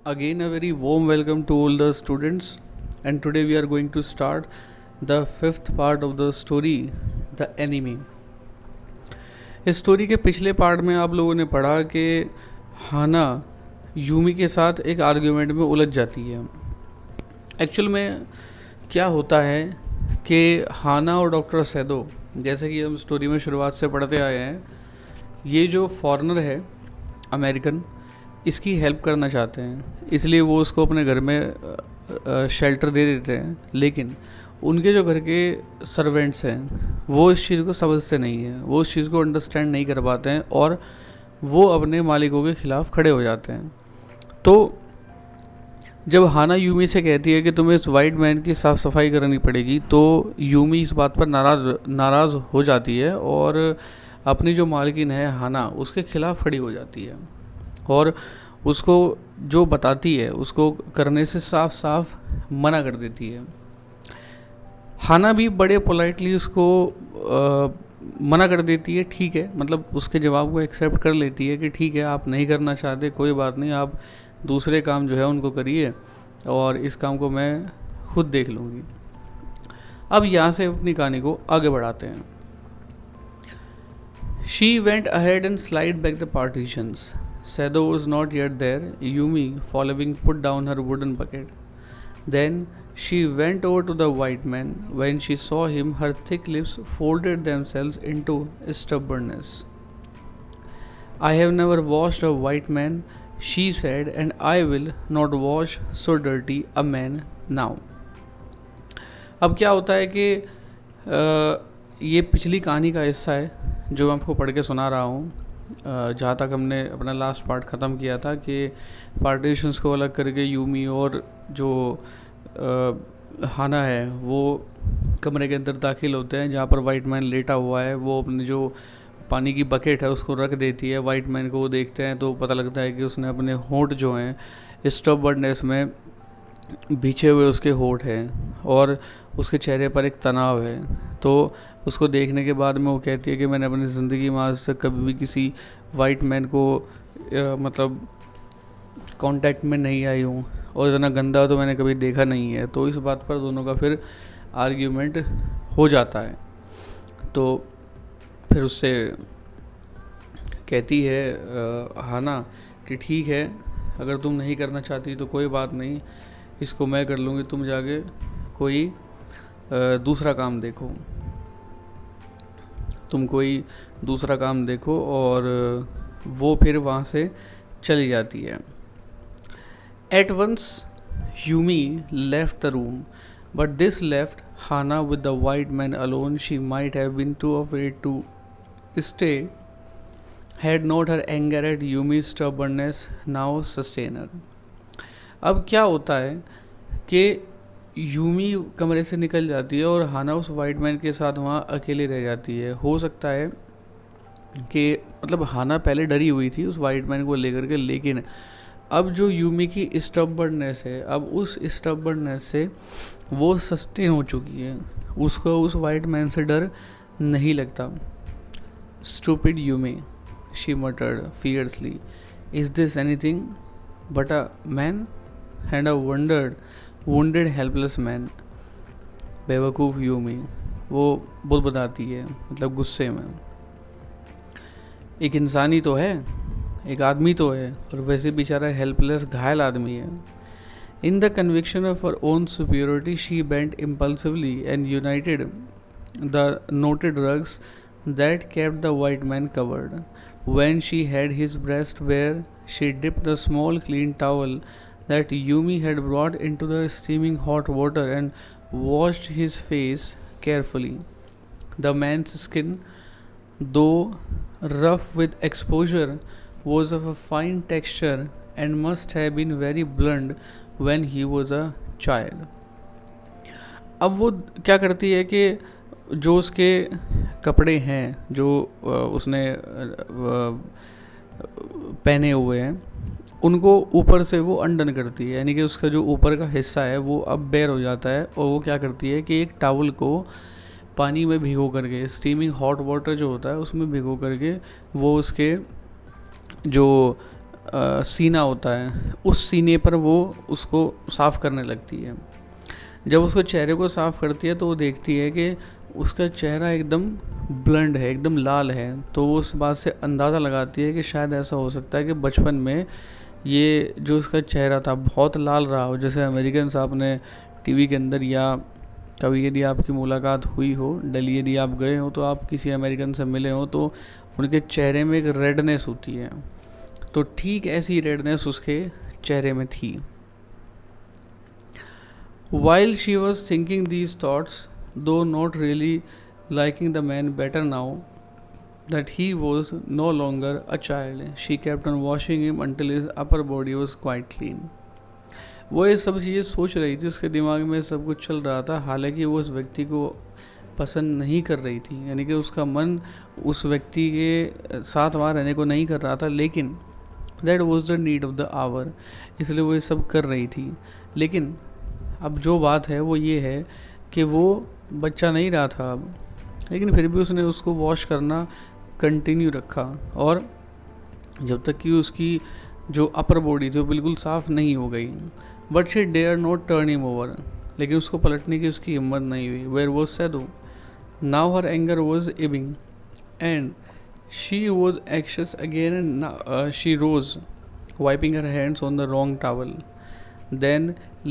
Again, a very warm welcome to all the students, and today we are going to start the fifth part of the story, The Enemy. इस story के पिछले part में आप लोगों ने पढ़ा कि हाना यूमी के साथ एक आर्ग्यूमेंट में उलझ जाती है। एक्चुअल में क्या होता है कि हाना और डॉक्टर सैदो, जैसे कि हम स्टोरी में शुरुआत से पढ़ते आए हैं, ये जो फॉरेनर है अमेरिकन, इसकी हेल्प करना चाहते हैं, इसलिए वो उसको अपने घर में शेल्टर दे देते हैं। लेकिन उनके जो घर के सर्वेंट्स हैं वो इस चीज़ को समझते नहीं हैं, वो इस चीज़ को अंडरस्टैंड नहीं कर पाते हैं और वो अपने मालिकों के ख़िलाफ़ खड़े हो जाते हैं। तो जब हाना यूमी से कहती है कि तुम्हें इस वाइट मैन की साफ़ सफाई करनी पड़ेगी, तो यूमी इस बात पर नाराज़ हो जाती है और अपनी जो मालकिन है हाना, उसके ख़िलाफ़ खड़ी हो जाती है और उसको जो बताती है उसको करने से साफ साफ मना कर देती है। हाना भी बड़े पोलाइटली उसको मना कर देती है। ठीक है, मतलब उसके जवाब को एक्सेप्ट कर लेती है कि ठीक है, आप नहीं करना चाहते, कोई बात नहीं, आप दूसरे काम जो है उनको करिए और इस काम को मैं खुद देख लूँगी। अब यहाँ से अपनी कहानी को आगे बढ़ाते हैं। She went ahead and slid back the partitions. Sado was not yet there. Yumi, following, put down her wooden bucket. Then she went over to the white man. When she saw him, her thick lips folded themselves into stubbornness. I have never washed a white man, she said, and I will not wash so dirty a man now. अब क्या होता है कि ये पिछली कहानी का हिस्सा है जो मैं आपको पढ़ के सुना रहा हूँ। जहाँ तक हमने अपना लास्ट पार्ट ख़त्म किया था कि पार्टीशंस को अलग करके यूमी और जो हाना है वो कमरे के अंदर दाखिल होते हैं जहाँ पर वाइट मैन लेटा हुआ है। वो अपनी जो पानी की बकेट है उसको रख देती है। वाइट मैन को वो देखते हैं तो पता लगता है कि उसने अपने होंठ जो हैं स्टबर्डनेस में बिछे हुए उसके होंठ हैं और उसके चेहरे पर एक तनाव है। तो उसको देखने के बाद में वो कहती है कि मैंने अपनी ज़िंदगी में आज तक कभी भी किसी वाइट मैन को मतलब कांटेक्ट में नहीं आई हूँ और इतना गंदा तो मैंने कभी देखा नहीं है। तो इस बात पर दोनों का फिर आर्ग्यूमेंट हो जाता है। तो फिर उससे कहती है हाना कि ठीक है, अगर तुम नहीं करना चाहती तो कोई बात नहीं, इसको मैं कर लूँगी, तुम जाके कोई दूसरा काम देखो, तुम कोई दूसरा काम देखो। और वो फिर वहाँ से चली जाती है। At once Yumi left the room, but this left Hana with the white man alone. She might have been too afraid to stay. Had not her anger at Yumi's stubbornness now sustain her. अब क्या होता है कि Yumi कमरे से निकल जाती है और हाना उस वाइट मैन के साथ वहाँ अकेली रह जाती है। हो सकता है कि मतलब हाना पहले डरी हुई थी उस वाइट मैन को लेकर के, लेकिन अब जो यूमी की स्टबर्डनेस है, अब उस स्टबर्डनेस से वो सस्टेन हो चुकी है, उसको उस वाइट मैन से डर नहीं लगता। Stupid Yumi, she मटर्ड fiercely, is this anything but a man and a wounded helpless man. बेवकूफ़ यूमी, वो बहुत बताती है, मतलब गुस्से में। एक इंसानी तो है, एक आदमी तो है, और वैसे बेचारा हेल्पलेस घायल आदमी है। In the conviction of her own superiority, she bent impulsively and united the knotted rugs that kept the white man covered. When she had his breast bare, she dipped the small clean towel that Yumi had brought into the steaming hot water and washed his face carefully. The man's skin, though rough with exposure, was of a fine texture and must have been very blunt when he was a child. अब वो क्या करती है कि जो उसके कपड़े हैं जो उसने पहने हुए हैं उनको ऊपर से वो अनडन करती है, यानी कि उसका जो ऊपर का हिस्सा है वो अब बेयर हो जाता है। और वो क्या करती है कि एक टॉवल को पानी में भिगो करके, स्टीमिंग हॉट वाटर जो होता है उसमें भिगो करके वो उसके जो सीना होता है, उस सीने पर वो उसको साफ़ करने लगती है। जब उसको चेहरे को साफ़ करती है तो वो देखती है कि उसका चेहरा एकदम ब्लंड है, एकदम लाल है। तो वो उस बात से अंदाज़ा लगाती है कि शायद ऐसा हो सकता है कि बचपन में ये जो उसका चेहरा था बहुत लाल रहा हो। जैसे अमेरिकन आपने टीवी के अंदर या कभी यदि आपकी मुलाकात हुई हो, दिल्ली यदि आप गए हो तो आप किसी अमेरिकन से मिले हो तो उनके चेहरे में एक रेडनेस होती है, तो ठीक ऐसी रेडनेस उसके चेहरे में थी। While she was thinking these thoughts, though not really liking the man better now that he was no longer a child, she kept on washing him until his upper body was quite clean. वो ये सब चीज़ें सोच रही थी, उसके दिमाग में सब कुछ चल रहा था। हालांकि वो उस व्यक्ति को पसंद नहीं कर रही थी, यानी कि उसका मन उस व्यक्ति के साथ वहाँ रहने को नहीं कर रहा था, लेकिन that was the need of the hour, इसलिए वो ये सब कर रही थी। लेकिन अब जो बात है वो ये है कि वो बच्चा नहीं रहा था अब, लेकिन फिर भी उसने उसको वॉश करना कंटिन्यू रखा, और जब तक कि उसकी जो अपर बॉडी थी वो बिल्कुल साफ़ नहीं हो गई। But she dare not turn him over, लेकिन उसको पलटने की उसकी हिम्मत नहीं हुई। Where was Sadao, now her anger was ebbing and she was anxious again and she rose wiping her hands on the wrong towel. Then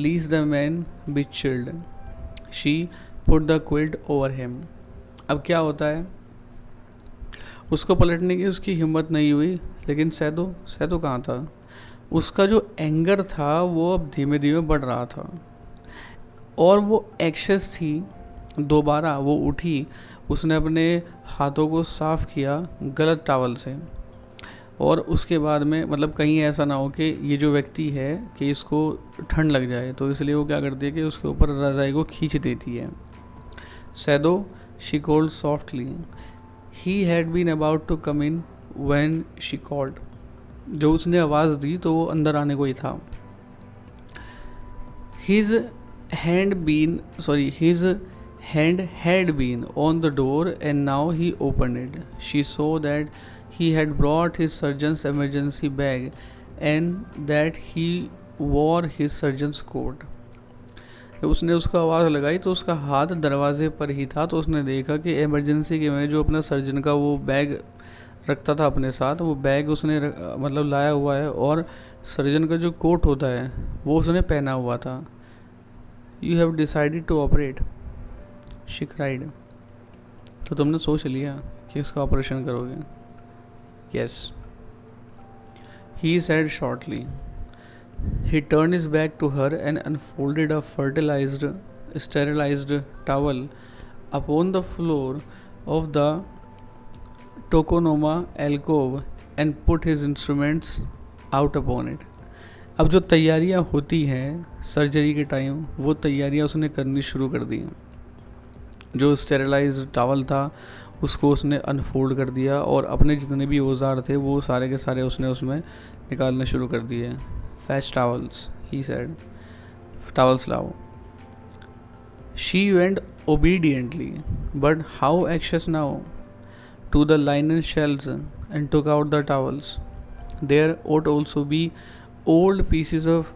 lest the man be chilled, she put the quilt over him. अब क्या होता है, उसको पलटने की उसकी हिम्मत नहीं हुई, लेकिन सैदो कहाँ था। उसका जो एंगर था वो अब धीमे धीमे बढ़ रहा था, और वो एंग्शियस थी। दोबारा वो उठी, उसने अपने हाथों को साफ़ किया गलत टॉवल से, और उसके बाद में मतलब कहीं ऐसा ना हो कि ये जो व्यक्ति है कि इसको ठंड लग जाए, तो इसलिए वो क्या करती है कि उसके ऊपर रज़ाई को खींच देती है। Sadao, she called softly, he had been about to come in when she called. जो उसने आवाज़ दी तो वो अंदर आने को ही था। His hand had been on the door and now he open it. She saw that he had brought his surgeon's emergency bag and that he wore his surgeon's coat. जब उसने उसको आवाज़ लगाई तो उसका हाथ दरवाजे पर ही था, तो उसने देखा कि इमरजेंसी के में जो अपना सर्जन का वो बैग रखता था अपने साथ, वो बैग उसने मतलब लाया हुआ है, और सर्जन का जो कोट होता है वो उसने पहना हुआ था। You have decided to operate, she cried. तो तुमने सोच लिया कि इसका ऑपरेशन करोगे। Yes, he said shortly. He turned his back to her and unfolded a sterilized towel upon the floor of the tokonoma alcove and put his instruments out upon it. अब जो तैयारियां होती हैं सर्जरी के time, वो तैयारियां उसने करनी शुरू कर दी। जो स्टेरिलाइज्ड टॉवल था उसको उसने अनफोल्ड कर दिया, और अपने जितने भी औजार थे वो सारे के सारे उसने उसमें निकालने शुरू कर दिए। Fetch towels, he said, towels लाओ। She went obediently, but how anxious now, to the linen shelves and took out the towels. There ought also be old pieces of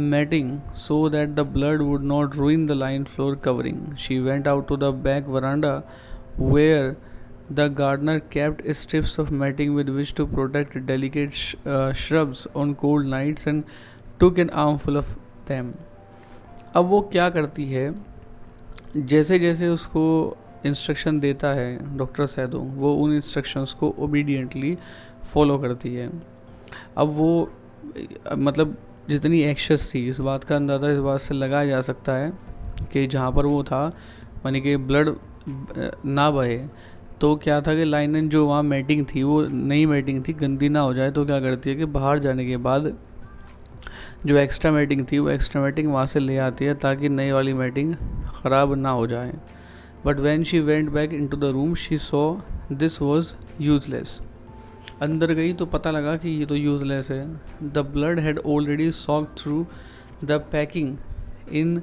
matting so that the blood would not ruin the linen floor covering. She went out to the back veranda where the gardener kept strips of matting with which to protect delicate shrubs on cold nights and took an armful of them. अब वो क्या करती है, जैसे जैसे उसको instruction देता है डॉक्टर सैदो, वो उन इंस्ट्रक्शंस को ओबीडियंटली फॉलो करती है। अब वो मतलब जितनी एंग्शियस थी, इस बात का अंदाज़ा इस बात से लगाया जा सकता है कि जहाँ पर वो था यानी कि ब्लड ना बहे, तो क्या था कि लाइनन जो वहाँ मैटिंग थी वो नई मैटिंग थी, गंदी ना हो जाए, तो क्या करती है कि बाहर जाने के बाद जो एक्स्ट्रा मैटिंग थी वो एक्स्ट्रा मैटिंग वहाँ से ले आती है ताकि नई वाली मैटिंग ख़राब ना हो जाए। But when she went back into the room she saw this was useless. अंदर गई तो पता लगा कि ये तो यूजलेस है। The blood had already soaked through the packing in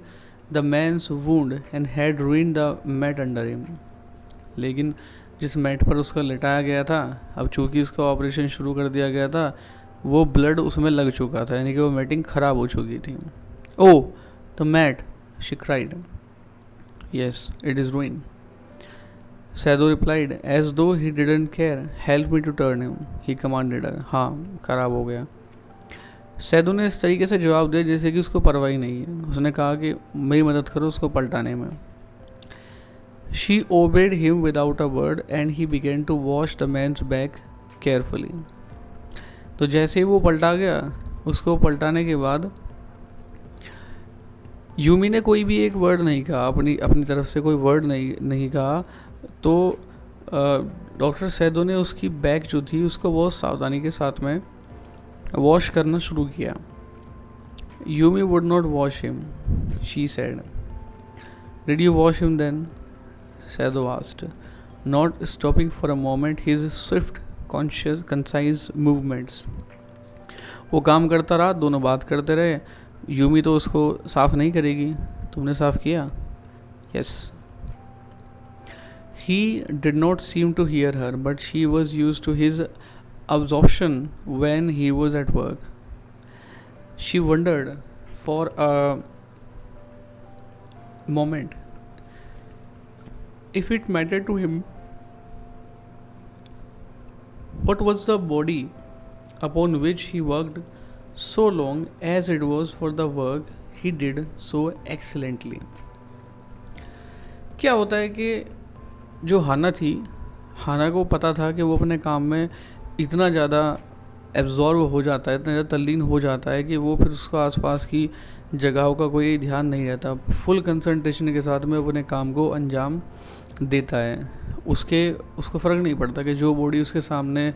the man's wound and had ruined the mat under him. लेकिन जिस मैट पर उसका लिटाया गया था, अब चूँकि इसका ऑपरेशन शुरू कर दिया गया था, वो ब्लड उसमें लग चुका था, यानी कि वो मैटिंग ख़राब हो चुकी थी। Oh the mat, she cried, yes it is ruined, Sadao replied as though he didn't care, help me to turn him, he commanded her, हाँ ख़राब हो गया। सैदो ने इस तरीके से जवाब दिया जैसे कि उसको परवाह ही नहीं है। उसने कहा कि मेरी मदद करो उसको पलटाने में। She obeyed him without a word and he began to wash the man's back carefully. तो जैसे ही वो पलटा गया, उसको पलटाने के बाद यूमी ने कोई भी एक वर्ड नहीं कहा, अपनी अपनी तरफ से कोई वर्ड नहीं कहा। तो डॉक्टर सैदो ने उसकी बैक जो थी उसको बहुत सावधानी के साथ में वॉश करना शुरू किया। Yumi would not wash him, she said. Did you wash him then, Sadao asked, not stopping for a moment his swift conscious concise movements. वो काम करता रहा, दोनों बात करते रहे। यूमी तो उसको साफ़ नहीं करेगी, तुमने साफ़ किया, yes. He did not seem to hear her, but she was used to his absorption when he was at work. She wondered for a moment if it mattered to him. What was the body upon which he worked so long as it was for the work he did so excellently? क्या होता है कि जो हाना थी, हाना को पता था कि वो अपने काम में इतना ज़्यादा एब्जॉर्व हो जाता है, इतना ज़्यादा तल्लीन हो जाता है कि वो फिर उसको आसपास की जगहों का कोई ध्यान नहीं रहता, फुल कंसंट्रेशन के साथ में अपने काम को अंजाम देता है। उसको फ़र्क नहीं पड़ता कि जो बॉडी उसके सामने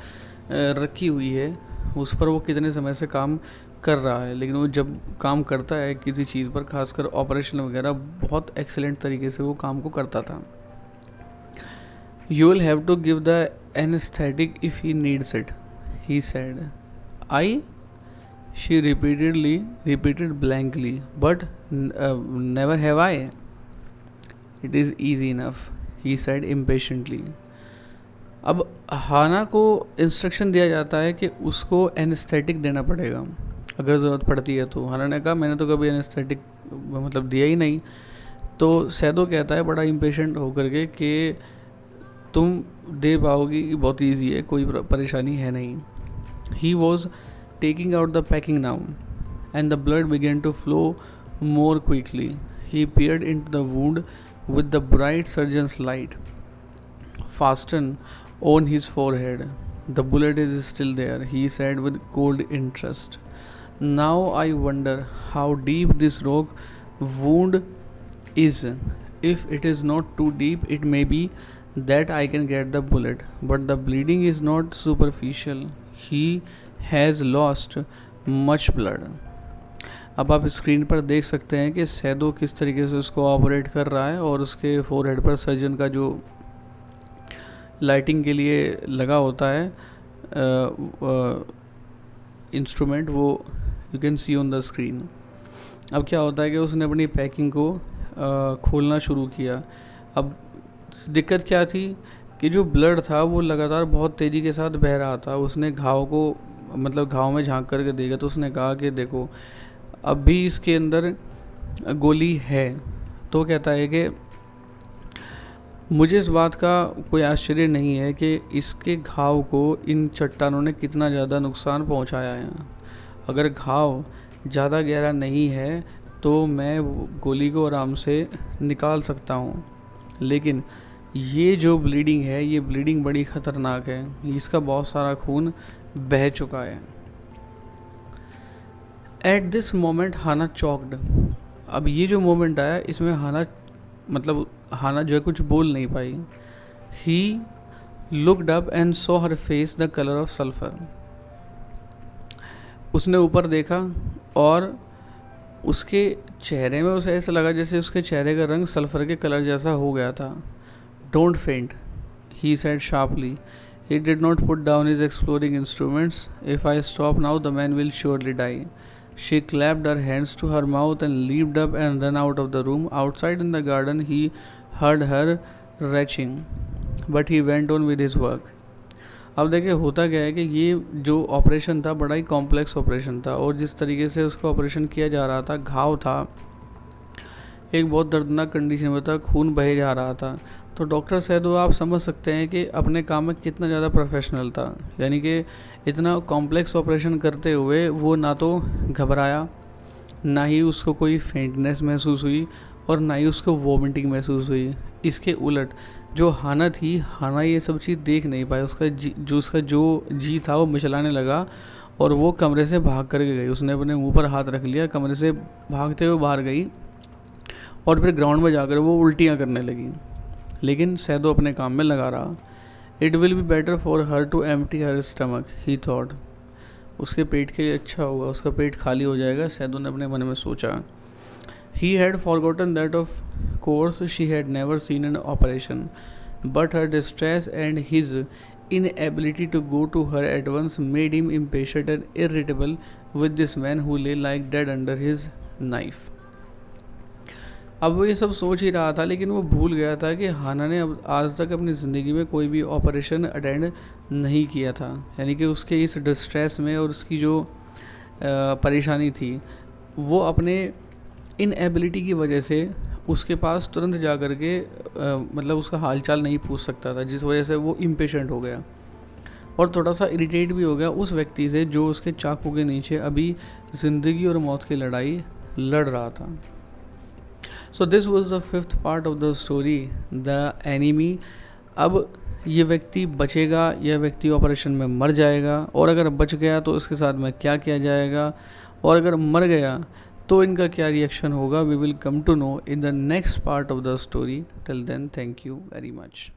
रखी हुई है उस पर वो कितने समय से काम कर रहा है, लेकिन वो जब काम करता है किसी चीज़ पर, खासकर ऑपरेशन वगैरह, बहुत एक्सीलेंट तरीके से वो काम को करता था। You will have to give the anesthetic if he needs it, he said. I? She repeated blankly, but never have I. It is easy enough, he said impatiently. अब हाना को इंस्ट्रक्शन दिया जाता है कि उसको एनेस्थेटिक देना पड़ेगा अगर ज़रूरत पड़ती है। तो हाना ने कहा मैंने तो कभी एनेस्थेटिक मतलब दिया ही नहीं। तो सैदो कहता है बड़ा इम्पेशेंट होकर के कि तुम दे पाओगी, बहुत ईजी है, कोई परेशानी है नहीं। He was taking out the packing now and the blood began to flow more quickly. He peered into the wound with the bright surgeon's light fastened on his forehead. The bullet is still there, he said with cold interest. Now I wonder how deep this rock wound is. If it is not too deep, it may be that I can get the bullet, but the bleeding is not superficial. He has lost much blood. अब आप screen पर देख सकते हैं कि सैदो किस तरीके से उसको ऑपरेट कर रहा है और उसके फोरहेड पर सर्जन का जो लाइटिंग के लिए लगा होता है इंस्ट्रूमेंट, वो you can see on the screen. अब क्या होता है कि उसने अपनी पैकिंग को खोलना शुरू किया। अब दिक्कत क्या थी कि जो ब्लड था वो लगातार बहुत तेज़ी के साथ बह रहा था। उसने घाव में झांक करके देखा तो उसने कहा कि देखो अब भी इसके अंदर गोली है। तो कहता है कि मुझे इस बात का कोई आश्चर्य नहीं है कि इसके घाव को इन चट्टानों ने कितना ज़्यादा नुकसान पहुंचाया है। अगर घाव ज़्यादा गहरा नहीं है तो मैं गोली को आराम से निकाल सकता हूं, लेकिन ये जो ब्लीडिंग है, ये ब्लीडिंग बड़ी ख़तरनाक है, इसका बहुत सारा खून बह चुका है। At this moment Hannah choked. अब ये जो मोमेंट आया इसमें हाना जो है कुछ बोल नहीं पाई। He looked up and saw her face the colour of sulphur. उसने ऊपर देखा और उसके चेहरे में उसे ऐसा लगा जैसे उसके चेहरे का रंग सल्फर के कलर जैसा हो गया था। डोंट फेंट, he said sharply. He did not put down his exploring instruments. If I stop now, the man will surely die. She clapped her hands to her mouth and leaped up and ran out of the room. Outside in the garden, he heard her retching, but he went on with his work. अब देखिए होता क्या है कि ये जो operation था बड़ा ही कॉम्प्लेक्स ऑपरेशन था, और जिस तरीके से उसका ऑपरेशन किया जा रहा था, घाव था, एक बहुत दर्दनाक कंडीशन में था, खून बहे जा रहा था। तो डॉक्टर सैदो आप समझ सकते हैं कि अपने काम में कितना ज़्यादा प्रोफेशनल था। यानी कि इतना कॉम्प्लेक्स ऑपरेशन करते हुए वो ना तो घबराया, ना ही उसको कोई फेंटनेस महसूस हुई, और ना ही उसको वॉमिटिंग महसूस हुई। इसके उलट जो हाना थी, हाना ये सब चीज़ देख नहीं पाई। उसका जो जी था वो मिचलाने लगा, और वो कमरे से भाग करके गई। उसने अपने मुंह पर हाथ रख लिया, कमरे से भागते हुए बाहर गई, और फिर ग्राउंड में जाकर वो उल्टियाँ करने लगी। लेकिन सैदो अपने काम में लगा रहा। It will be better for her to empty her stomach, he thought. उसके पेट के लिए अच्छा होगा, उसका पेट खाली हो जाएगा, सैदो ने अपने मन में सोचा। He had forgotten that of course she had never seen an operation, but her distress and his inability to go to her at once made him impatient and irritable with this man who lay like dead under his knife. अब वो ये सब सोच ही रहा था, लेकिन वो भूल गया था कि हाना ने अब आज तक अपनी ज़िंदगी में कोई भी ऑपरेशन अटेंड नहीं किया था। यानी कि उसके इस डिस्ट्रेस में और उसकी जो परेशानी थी, वो अपने इनएबिलिटी की वजह से उसके पास तुरंत जा कर के मतलब उसका हालचाल नहीं पूछ सकता था, जिस वजह से वो इम्पेशेंट हो गया और थोड़ा सा इरिटेट भी हो गया उस व्यक्ति से जो उसके चाकू के नीचे अभी ज़िंदगी और मौत की लड़ाई लड़ रहा था। So this was the 5th part of the story, the enemy. अब ये व्यक्ति बचेगा या व्यक्ति ऑपरेशन में मर जाएगा, और अगर बच गया तो उसके साथ में क्या किया जाएगा, और अगर मर गया तो इनका क्या रिएक्शन होगा, we will come to know in the next part of the story. Till then, thank you very much.